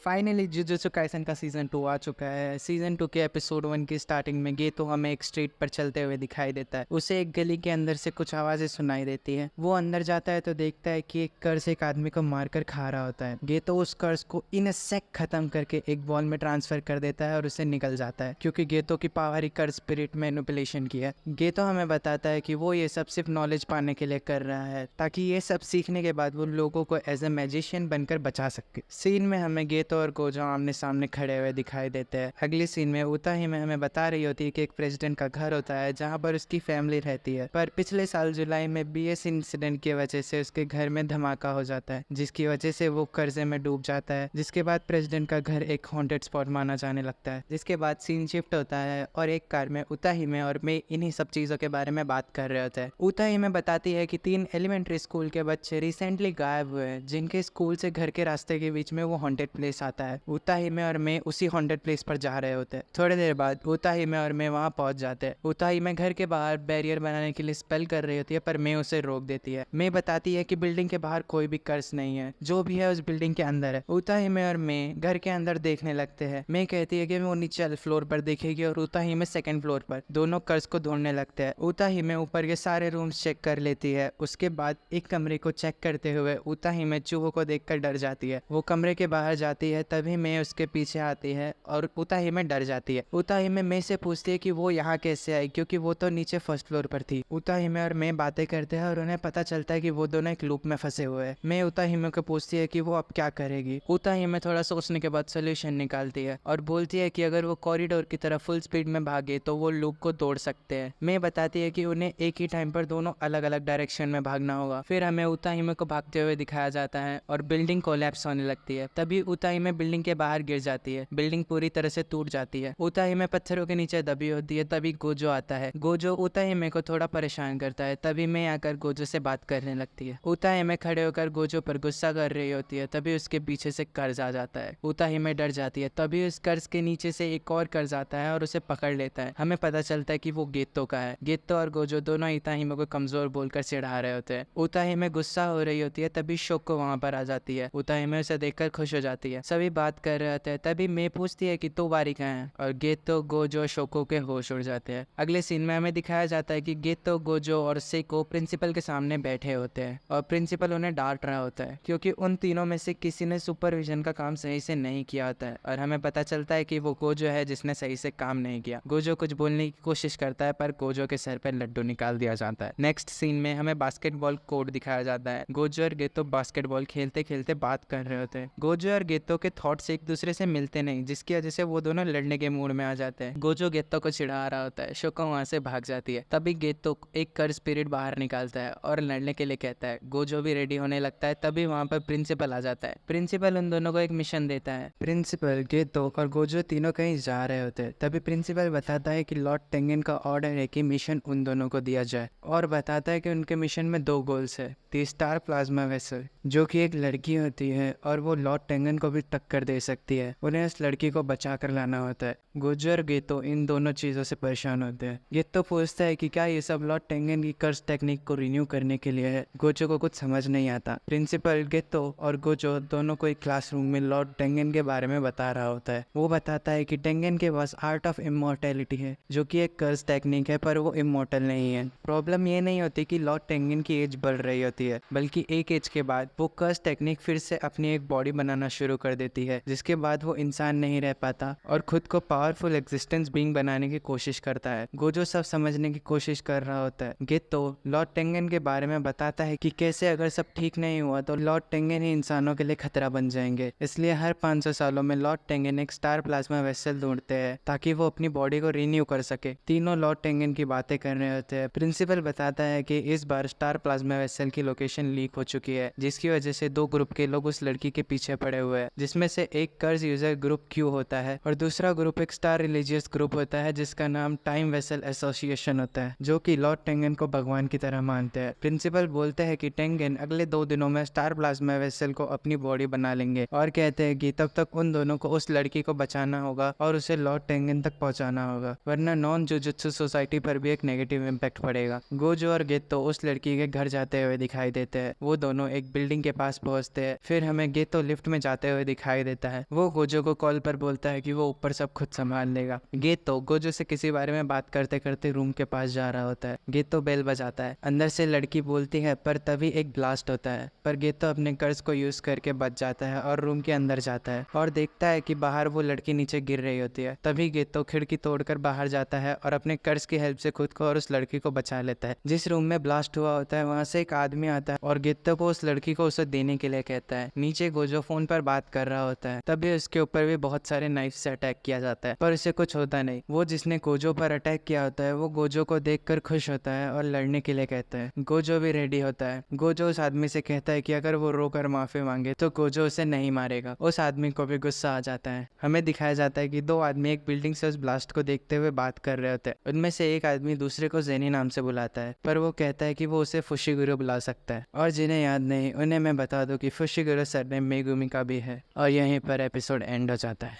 Finally jujutsu Kaisen का season 2 आ चुका है। सीज़न 2 के एपिसोड 1 की स्टार्टिंग में गेतो हमें एक स्ट्रीट पर चलते हुए दिखाई देता है। उसे एक गली के अंदर से कुछ आवाज़ें सुनाई देती है। वो अंदर जाता है तो देखता है कि एक कर्स एक आदमी को मारकर खा रहा होता है। गेतो उस कर्स को इन सेक खत्म करके एक बॉल में ट्रांसफर कर देता है और उसे निकल जाता है, क्योंकि गेतो की पावर ही कर्स स्पिरिट मैनिपुलेशन की है। गेतो हमें बताता है कि वो ये सब सिर्फ नॉलेज पाने के लिए कर रहा है, ताकि ये सब सीखने के बाद वो लोगों को एज ए मैजिशियन बनकर बचा सके। सीन में हमें गेतो और गोजो आमने सामने खड़े हुए दिखाई देते हैं। अगली सीन में उताही में हमें बता रही होती है कि एक प्रेसिडेंट का घर होता है जहां पर उसकी फैमिली रहती है, पर पिछले साल जुलाई में बीएस इंसिडेंट की वजह से उसके घर में धमाका हो जाता है, जिसकी वजह से वो कर्जे में डूब जाता है। जिसके बाद प्रेसिडेंट का घर एक हॉन्टेड स्पॉट माना जाने लगता है। जिसके बाद सीन शिफ्ट होता है और एक कार में उताही में और मैं इन्हीं सब चीजों के बारे में बात कर रहे होते हैं। उताही में बताती है कि 3 एलिमेंट्री स्कूल के बच्चे रिसेंटली गायब हुए हैं, जिनके स्कूल से घर के रास्ते के बीच में वो हॉन्टेड प्लेस आता है। उताही में और मैं उसी हॉन्टेड प्लेस पर जा रहे होते हैं। थोड़ी देर बाद उताही में और मैं वहां पहुंच जाते हैं। उताही में घर के बाहर बैरियर बनाने के लिए स्पेल कर रही होती है, पर मैं उसे रोक देती है। मैं बताती है कि बिल्डिंग के बाहर कोई भी कर्स नहीं है, जो भी है उस बिल्डिंग के अंदर है। उताही में और मैं घर के अंदर देखने लगते हैं। मैं कहती है कि वो नीचे फ्लोर पर देखेगी और उताही में सेकंड फ्लोर पर। दोनों कर्स को ढूंढने लगते हैं। उताही में ऊपर के सारे रूम्स चेक कर लेती है। उसके बाद एक कमरे को चेक करते हुए उताही में चूहों को देखकर डर जाती है। वो कमरे के बाहर जाती है, तभी मैं उसके पीछे आती है और उताही में डर जाती है। उताही में मैं से पूछती है कि वो यहाँ कैसे आई, क्योंकि वो तो नीचे फर्स्ट फ्लोर पर थी। उताही में और मैं बातें करते हैं और उन्हें पता चलता है कि वो दोनों एक लूप में फंसे हुए हैं। मैं उताही में को पूछती है कि वो अब क्या करेगी। उताही में थोड़ा सोचने के बाद सोल्यूशन निकालती है और बोलती है कि अगर वो कॉरिडोर की तरफ फुल स्पीड में भागे तो वो लूप को तोड़ सकते हैं। मैं बताती है कि उन्हें एक ही टाइम पर दोनों अलग अलग डायरेक्शन में भागना होगा। फिर हमें उताही में को भागते हुए दिखाया जाता है और बिल्डिंग कोलैप्स होने लगती है। तभी उताही में बिल्डिंग के बाहर गिर जाती है। बिल्डिंग पूरी तरह से टूट जाती है। उताही में पत्थरों के नीचे दबी होती है। तभी गोजो आता है। गोजो उताही में को थोड़ा परेशान करता है। तभी मैं आकर गोजो से बात करने लगती है। उताही में खड़े होकर गोजो पर गुस्सा कर रही होती है। तभी उसके पीछे से कर्ज आ जाता है। उताही में डर जाती है। तभी उस कर्ज के नीचे से एक और कर्ज आता है और उसे पकड़ लेता है। हमें पता चलता है कि वो गेतो का है। गेतो और गोजो दोनों उताही में को कमजोर बोलकर चिढ़ा रहे होते हैं। उताही में गुस्सा हो रही होती है। तभी शोको वहां पर आ जाती है। उताही में उसे देखकर खुश हो जाती है। सभी बात कर रहे होते हैं। तभी मैं पूछती है कि तो वारी कहाँ है, और गेतो गोजो शोको के होश उड़ जाते हैं। अगले सीन में हमें दिखाया जाता है कि गेतो गोजो और सेको प्रिंसिपल के सामने बैठे होते हैं और प्रिंसिपल उन्हें डांट रहा होता है, क्योंकि उन तीनों में से किसी ने सुपरविजन का काम सही से नहीं किया होता है। और हमें पता चलता है कि वो गोजो है जिसने सही से काम नहीं किया। गोजो कुछ बोलने की कोशिश करता है, पर गोजो के सर पर लड्डू निकाल दिया जाता है। नेक्स्ट सीन में हमें बास्केटबॉल कोर्ट दिखाया जाता है। गोजो और गेतो बास्केटबॉल खेलते खेलते बात कर रहे होते हैं। गोजो और गेतो के थॉट्स एक दूसरे से मिलते नहीं, जिसकी वजह से वो दोनों लड़ने के मूड में आ जाते हैं। गोजो गेतो को चिढ़ा रहा होता है। शोको वहां से भाग जाती है। तभी गेतो एक कर स्पिरिट बाहर निकालता है और लड़ने के लिए कहता है। गोजो भी रेडी होने लगता है। तभी वहां पर प्रिंसिपल आ जाता है। प्रिंसिपल उन दोनों को एक मिशन देता है। प्रिंसिपल, गेतो और गोजो तीनों कहीं जा रहे होते हैं। तभी प्रिंसिपल बताता है कि लॉर्ड टेंगन का ऑर्डर है कि मिशन उन दोनों को दिया जाए, और बताता है कि उनके मिशन में 2 गोल्स है। दी स्टार प्लाज्मा वेसल, जो कि एक लड़की होती है और वो लॉर्ड टेंगन को भी टक्कर दे सकती है। उन्हें उस लड़की को बचा कर लाना होता है। गोजो और गेतो इन दोनों चीजों से परेशान होते हैं। गेतो पूछता है कि क्या ये सब लॉर्ड टेंगन की कर्स टेक्निक को रिन्यू करने के लिए है। गोजो को कुछ समझ नहीं आता। प्रिंसिपल गेतो और गोजो दोनों को एक क्लासरूम में लॉर्ड टेंगन के बारे में बता रहा होता है। वो बताता है कि टेंगन के पास आर्ट ऑफ इमोर्टेलिटी है, जो कि एक कर्स टेक्निक है, पर वो इमोर्टल नहीं है। प्रॉब्लम ये नहीं होती कि लॉर्ड टेंगन की एज बढ़ रही होती है, बल्कि एक एज के बाद वो कर्स टेक्निक फिर से अपनी एक बॉडी बनाना शुरू कर देती है, जिसके बाद वो इंसान नहीं रह पाता और खुद को पावरफुल एग्जिस्टेंस बीइंग बनाने की कोशिश करता है। गोजो सब समझने की कोशिश कर रहा होता है। गेतो लॉर्ड टेंगन के बारे में बताता है कि कैसे अगर सब ठीक नहीं हुआ तो लॉर्ड टेंगन ही इंसानों के लिए खतरा बन जाएंगे। इसलिए हर 500 सालों में लॉर्ड टेंगन एक स्टार प्लाज्मा वेसल ढूंढते हैं, ताकि वो अपनी बॉडी को रिन्यू कर सके। तीनों लॉर्ड टेंगन की बातें कर रहे होते हैं। प्रिंसिपल बताता है कि इस बार स्टार प्लाज्मा वेसल की लोकेशन लीक हो चुकी है, जिसकी वजह से 2 ग्रुप के लोग उस लड़की के पीछे पड़े हुए हैं, जिसमें से एक कर्ज यूजर ग्रुप क्यू होता है और दूसरा ग्रुप एक स्टार रिलीजियस ग्रुप होता है, जिसका नाम टाइम वेसल एसोसिएशन होता है, जो कि लॉर्ड टेंगन को भगवान की तरह मानते हैं। प्रिंसिपल बोलते हैं कि टेंगन अगले 2 दिनों में स्टार प्लाज्मा वेसल को अपनी बॉडी बना लेंगे, और कहते हैं कि तब तक उन दोनों को उस लड़की को बचाना होगा और उसे लॉर्ड टेंगन तक पहुंचाना होगा, वरना नॉन जुजुत्सु सोसाइटी पर भी एक नेगेटिव इम्पैक्ट पड़ेगा। गोजो और गेतो उस लड़की के घर जाते हुए दिखाई देते हैं। वो दोनों एक बिल्डिंग के पास पहुंचते हैं। फिर हमें गेतो लिफ्ट में जाते हुए दिखाई देता है। वो गोजो को कॉल पर बोलता है कि वो ऊपर सब खुद संभाल लेगा। गेतो गोजो से किसी बारे में बात करते करते रूम के पास जा रहा होता है। गेतो बेल बजाता है। अंदर से लड़की बोलती है, पर तभी एक ब्लास्ट होता है। पर गेतो अपने कर्ज को यूज करके बच जाता है और रूम के अंदर जाता है और देखता है कि बाहर वो लड़की नीचे गिर रही होती है। तभी गेतो खिड़की तोड़कर बाहर जाता है और अपने कर्ज की हेल्प से खुद को और उस लड़की को बचा लेता है। जिस रूम में ब्लास्ट हुआ होता है वहां से एक आदमी आता है और गेतो को उस लड़की को उसे देने के लिए कहता है। नीचे गोजो फोन पर बात कर रहा होता है। तभी उसके ऊपर भी बहुत सारे नाइफ से अटैक किया जाता है, पर उसे कुछ होता नहीं। वो जिसने गोजो पर अटैक किया होता है वो गोजो को देखकर खुश होता है और लड़ने के लिए कहता है। गोजो भी रेडी होता है। गोजो उस आदमी से कहता है कि अगर वो रोकर माफी मांगे तो गोजो उसे नहीं मारेगा। उस आदमी को भी गुस्सा आ जाता है। हमें दिखाया जाता है कि दो आदमी एक बिल्डिंग से उस ब्लास्ट को देखते हुए बात कर रहे होते हैं। उनमें से एक आदमी दूसरे को जेनी नाम से बुलाता है, पर वो कहता है कि वो उसे फुशिगुरो बुला सकता है। और जिन्हें याद नहीं उन्हें मैं बता दूं कि फुशिगुरो सरनेम मेगुमी का भी है। और यहीं पर एपिसोड एंड हो जाता है।